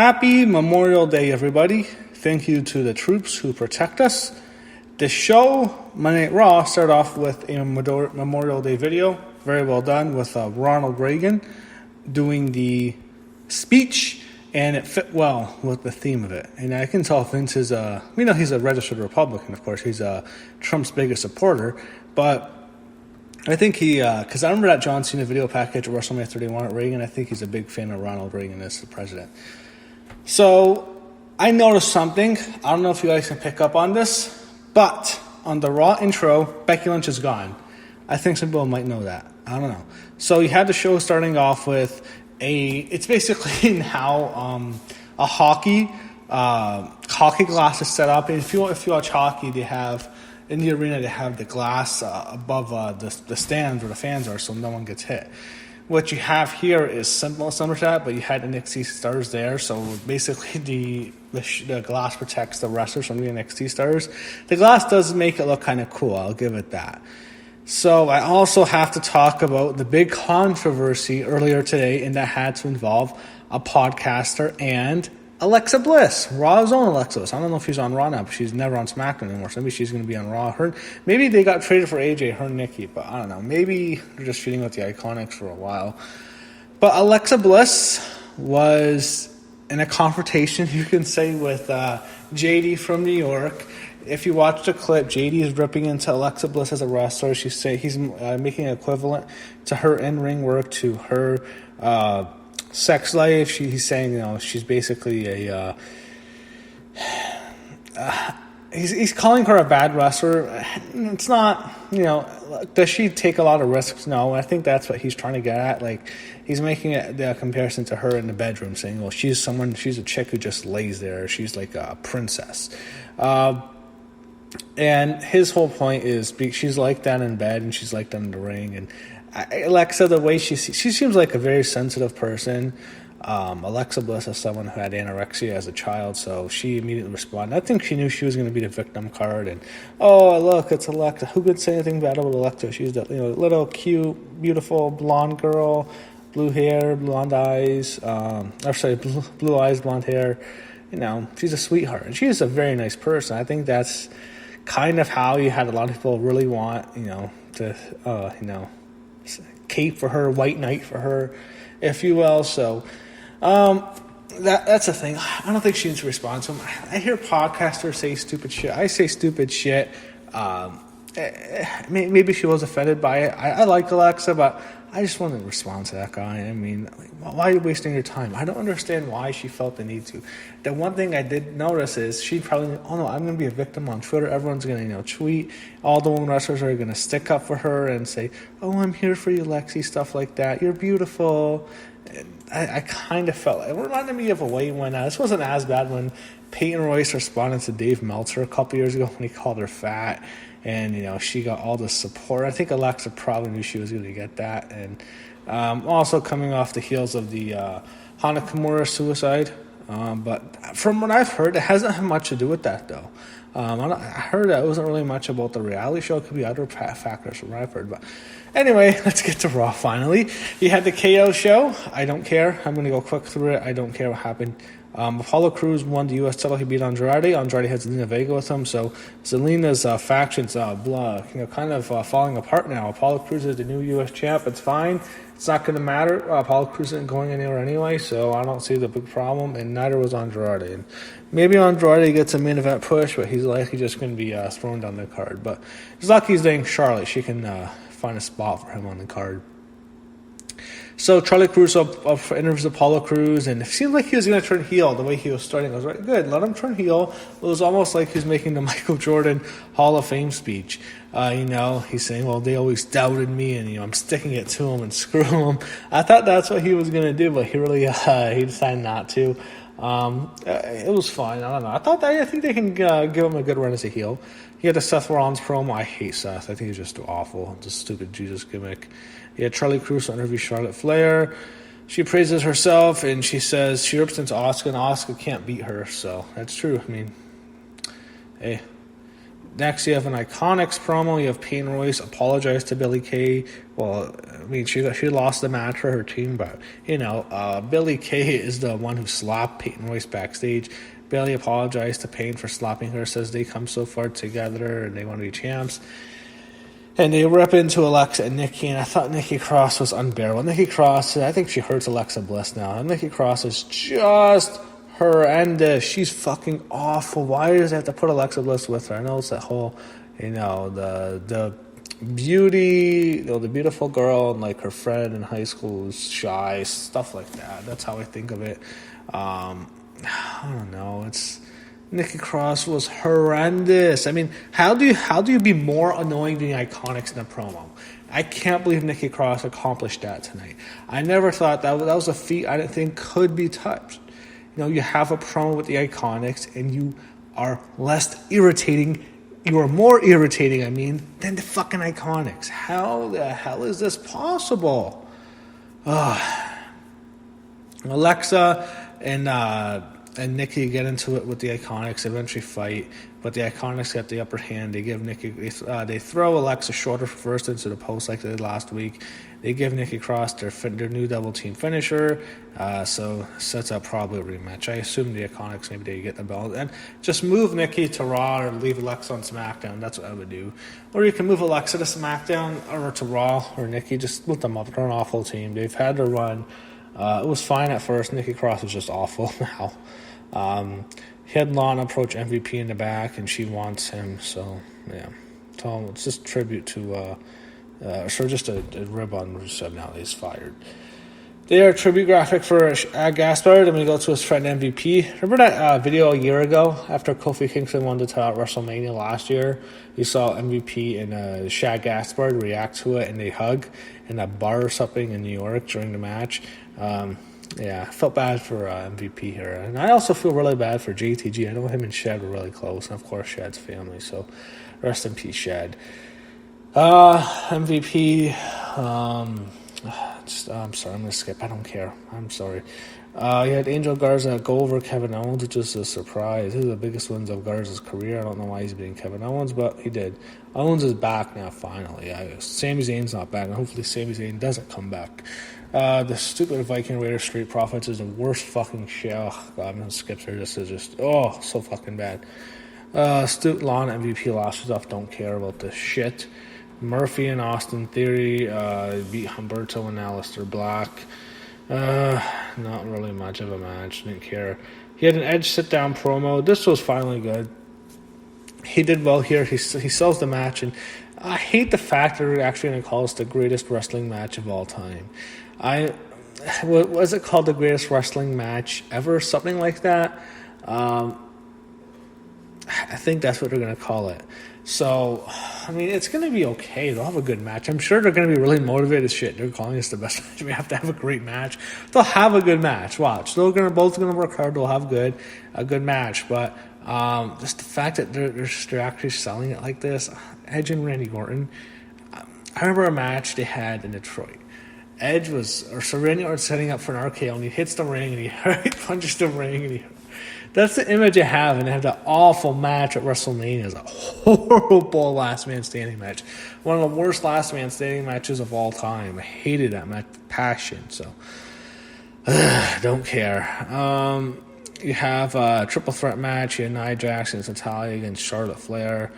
Happy Memorial Day, everybody. Thank you to the troops who protect us. This show, Monday Night Raw, started off with a Memorial Day video. Very well done with Ronald Reagan doing the speech, and it fit well with the theme of it. And I can tell Vince is he's a registered Republican, of course. He's Trump's biggest supporter. But I think because I remember that John Cena video package at WrestleMania 31 at Reagan. I think he's a big fan of Ronald Reagan as the president. So I noticed something. I don't know if you guys can pick up on this, but on the Raw intro, Becky Lynch is gone. I think some people might know that. I don't know. So you had the show starting off with it's basically now a hockey glass is set up. And if you watch hockey, they have in the arena they have the glass above the stands where the fans are, so no one gets hit. What you have here is similar to that, but you had NXT stars there, so basically the glass protects the wrestlers from the NXT stars. The glass does make it look kind of cool, I'll give it that. So I also have to talk about the big controversy earlier today, and that had to involve a podcaster and Alexa Bliss, Raw's own Alexa Bliss. I don't know if she's on Raw now, but she's never on SmackDown anymore, so maybe she's going to be on Raw. Maybe they got traded for AJ, her and Nikki, but I don't know. Maybe they're just feeding with the Iconics for a while. But Alexa Bliss was in a confrontation, you can say, with JD from New York. If you watch the clip, JD is ripping into Alexa Bliss as a wrestler. He's making an equivalent to her in-ring work, to her sex life. He's saying, she's basically he's calling her a bad wrestler. It's not, does she take a lot of risks? No, I think that's what he's trying to get at. Like, he's making the comparison to her in the bedroom, saying, well, she's a chick who just lays there. She's like a princess. And his whole point is she's like that in bed and she's like that in the ring. And Alexa, the way she seems like a very sensitive person. Alexa Bliss is someone who had anorexia as a child, so she immediately responded. I think she knew she was going to be the victim card, and look, it's Alexa. Who could say anything bad about Alexa? She's the little cute, beautiful blonde girl, blue hair, blonde eyes. Blue eyes, blonde hair. She's a sweetheart, and she is a very nice person. I think that's kind of how you had a lot of people really want, to cape for her, white knight for her, if you will. So that's the thing. I don't think she needs to respond to him. I hear podcasters say stupid shit. I say stupid shit. Maybe she was offended by it. I like Alexa, but I just wanted to respond to that guy. I mean, why are you wasting your time? I don't understand why she felt the need to. The one thing I did notice is she probably, I'm going to be a victim on Twitter. Everyone's going to, tweet. All the women wrestlers are going to stick up for her and say, I'm here for you, Lexi, stuff like that. You're beautiful. I kind of felt, it reminded me of a way when, this wasn't as bad when Peyton Royce responded to Dave Meltzer a couple years ago when he called her fat. And, she got all the support. I think Alexa probably knew she was going to get that. And also coming off the heels of the Hana Kimura suicide. But from what I've heard, it hasn't had much to do with that, though. I heard that it wasn't really much about the reality show. It could be other factors from what I've heard. But anyway, let's get to Raw finally. You had the KO show. I don't care. I'm going to go quick through it. I don't care what happened. Apollo Cruz won the U.S. title. He beat Andrade. Andrade had Zelina Vega with him. So Zelina's faction's kind of falling apart now. Apollo Cruz is the new U.S. champ. It's fine. It's not going to matter. Apollo Cruz isn't going anywhere anyway, so I don't see the big problem, and neither was Andrade. And maybe Andrade gets a main event push, but he's likely just going to be thrown down the card. But he's lucky he's dating Charlotte. She can find a spot for him on the card. So Charlie Cruz interviews Apollo Cruz, and it seemed like he was going to turn heel the way he was starting. I was like, good, let him turn heel. It was almost like he was making the Michael Jordan Hall of Fame speech. He's saying, well, they always doubted me, and, I'm sticking it to them and screw them. I thought that's what he was going to do, but he really he decided not to. It was fine. I don't know. I think they can give him a good run as a heel. He had the Seth Rollins promo. I hate Seth. I think he's just awful. It's a stupid Jesus gimmick. He had Charlie Cruz interview Charlotte Flair. She praises herself, and she says she rips into Asuka, and Asuka can't beat her. So that's true. I mean, hey, Next, you have an Iconics promo. You have Peyton Royce apologize to Billie Kay. Well, I mean, she lost the match for her team, but, Billie Kay is the one who slapped Peyton Royce backstage. Billie apologized to Peyton for slapping her, says they come so far together and they want to be champs. And they rip into Alexa and Nikki, and I thought Nikki Cross was unbearable. Nikki Cross, I think she hurts Alexa Bliss now. And Nikki Cross is just horrendous. She's fucking awful. Why does they have to put Alexa Bliss with her? I know it's that whole, the beauty, the beautiful girl, and like her friend in high school was shy, stuff like that. That's how I think of it. I don't know. Nikki Cross was horrendous. I mean, how do you be more annoying than the Iconics in a promo? I can't believe Nikki Cross accomplished that tonight. I never thought that was a feat I didn't think could be touched. You have a promo with the Iconics, and you are less irritating. You are more irritating, than the fucking Iconics. How the hell is this possible? Alexa and Nikki get into it with the Iconics, eventually fight, but the Iconics get the upper hand. They give Nikki, they throw Alexa shorter first into the post like they did last week. They give Nikki Cross their new double team finisher, so sets up probably a rematch. I assume the Iconics, maybe they get the belt, and just move Nikki to Raw or leave Alexa on SmackDown. That's what I would do. Or you can move Alexa to SmackDown or to Raw, or Nikki, just split them up. They're an awful team. They've had their run. It was fine at first. Nikki Cross was just awful now. He had Lana approach MVP in the back, and she wants him. So yeah, it's just tribute to, just a rib on Rusev. Now he's fired. They are a tribute graphic for Gaspard, and we go to his friend MVP. Remember that video a year ago after Kofi Kingston won the title at WrestleMania last year? You saw MVP and Shad Gaspard react to it, and they hug in a bar or something in New York during the match. I felt bad for MVP here. And I also feel really bad for JTG. I know him and Shad were really close. And, of course, Shad's family. So, rest in peace, Shad. MVP. I'm sorry. I'm going to skip. I don't care. I'm sorry. You had Angel Garza go over Kevin Owens, which is a surprise. This is the biggest wins of Garza's career. I don't know why he's beating Kevin Owens, but he did. Owens is back now, finally. Sami Zayn's not back, and hopefully Sami Zayn doesn't come back. The stupid Viking Raiders Street Profits is the worst fucking shit. Oh, God, I'm going to skip through this. It's just, so fucking bad. Stupid Lana MVP last stuff. Don't care about this shit. Murphy and Austin Theory beat Humberto and Aleister Black. Not really much of a match. Didn't care. He had an Edge sit-down promo. This was finally good. He did well here. He sells the match, and I hate the fact that they're actually going to call this the greatest wrestling match of all time. What was it called? The greatest wrestling match ever? Something like that. I think that's what they're going to call it. So, it's going to be okay. They'll have a good match. I'm sure they're going to be really motivated as shit. They're calling this the best match. We have to have a great match. They'll have a good match. Watch. They're both going to work hard. They'll have a good match. But just the fact that they're actually selling it like this. Edge and Randy Orton. I remember a match they had in Detroit. Randy Orton setting up for an RKO, and he hits the ring, and he punches the ring, and that's the image I have, and they have that awful match at WrestleMania. It's a horrible last man standing match. One of the worst last man standing matches of all time. I hated that match with passion, so don't care. You have a triple threat match. You have Nia Jax and Natalya against Charlotte Flair.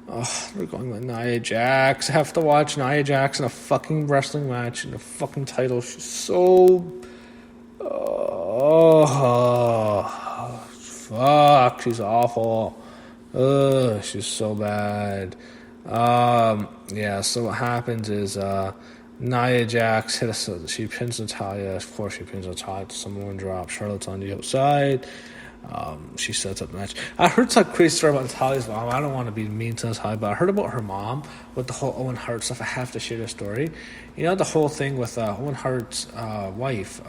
We're going with Nia Jax. I have to watch Nia Jax in a fucking wrestling match in a fucking title. She's so... fuck. She's awful. She's so bad. So what happens is Nia Jax she pins Natalya. Of course she pins Natalya to Samoan drop. Charlotte's on the outside. She sets up the match. I heard some crazy story about Natalya's mom. I don't want to be mean to Natalya, but I heard about her mom with the whole Owen Hart stuff. I have to share the story. The whole thing with Owen Hart's wife,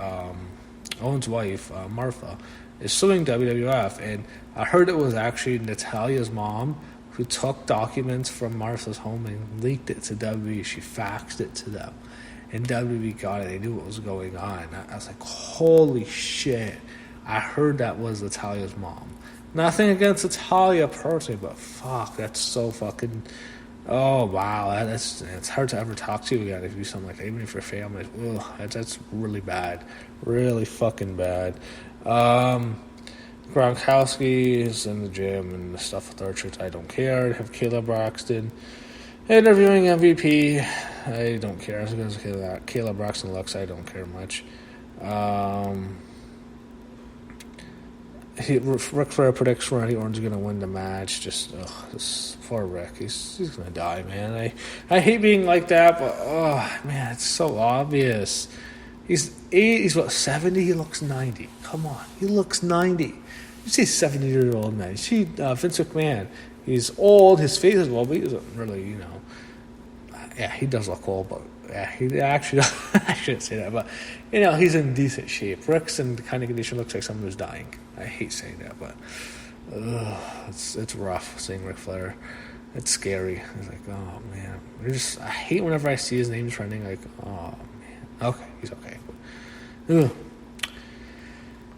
Owen's wife, Martha, is suing WWF, and I heard it was actually Natalya's mom who took documents from Martha's home and leaked it to WWE. She faxed it to them, and WWE got it. They knew what was going on. I was like, holy shit. I heard that was Natalya's mom. Nothing against Natalia personally, but fuck, that's so fucking. Oh wow, it's hard to ever talk to you again if you do something like that, even if you're family. Ugh, that's really bad, really fucking bad. Gronkowski is in the gym and the stuff with Archer. I don't care. I have Kayla Braxton interviewing MVP. I don't care. As good as Kayla Braxton looks, I don't care much. Ric Flair predicts Randy Orton's going to win the match. Just, this poor Rick. He's going to die, man. I hate being like that, but, man, it's so obvious. He's 70? He looks 90. Come on. He looks 90. You see 70-year-old man. You see Vince McMahon. He's old. His face is old, but he doesn't really, yeah, he does look old, but yeah, he actually, I shouldn't say that, but, he's in decent shape. Rick's in the kind of condition looks like someone who's dying. I hate saying that, but it's rough seeing Ric Flair. It's scary. It's like, oh, man. I hate whenever I see his name trending, like, oh, man. Okay, he's okay. But,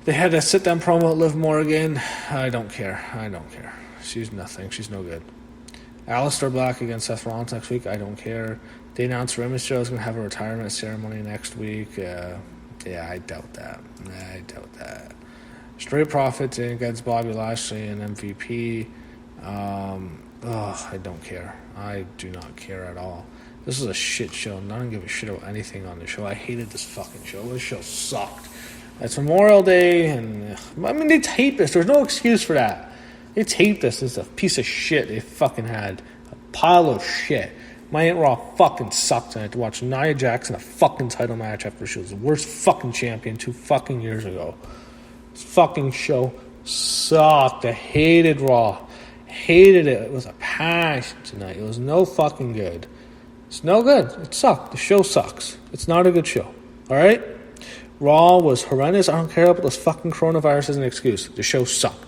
they had a sit-down promo at Liv Morgan. I don't care. She's nothing. She's no good. Aleister Black against Seth Rollins next week. I don't care. They announced Rey Mysterio is going to have a retirement ceremony next week. Yeah, I doubt that. Street Profits against Bobby Lashley and MVP. I don't care. I do not care at all. This is a shit show. I don't give a shit about anything on the show. I hated this fucking show. This show sucked. It's Memorial Day, and they taped this. There's no excuse for that. They taped this. It's a piece of shit they fucking had. A pile of shit. My Aunt Raw fucking sucked, and I had to watch Nia Jax in a fucking title match after she was the worst fucking champion 2 fucking years ago. This fucking show sucked. I hated Raw. Hated it. It was a passion tonight. It was no fucking good. It's no good. It sucked. The show sucks. It's not a good show. Alright? Raw was horrendous. I don't care about this fucking coronavirus as an excuse. The show sucked.